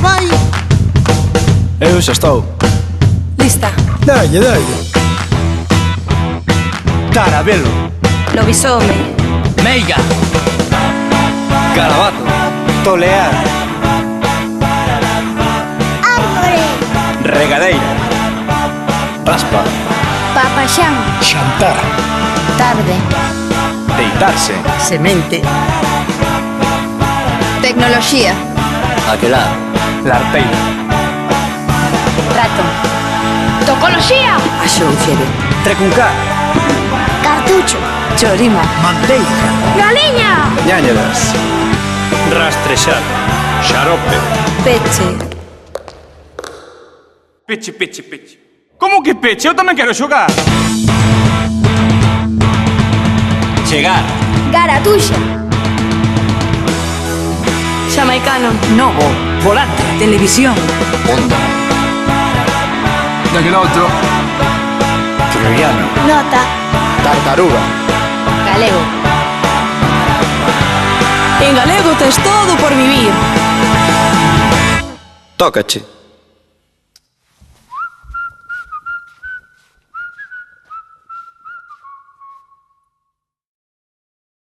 vai? Eu xa estou. Lista. Dalle, dalle. Tarabelo. Lobisome. Meiga. Garabato. Tolear. Árbore. Regadeira. Raspa. Papaxán. Xantar. Tarde. Deitarse. Semente. Tecnoloxía. Aquelar. Larteira. Rato. Tocoloxía. Axóuxere. Trecuncar. Cartucho. Chorima. Manteiga. Galiña. Ñáñeras. Rastrexar. Xarope. Peche. Peche, peche, peche. Como que peche? Eu tamén quero xogar. Chegar. Garatuxa. Xamaicano. Novo. Volante. Televisión. Onda. Daquel outro. Troiano. Nota. Tartaruga. Galego. En galego tes todo por vivir. Tócache.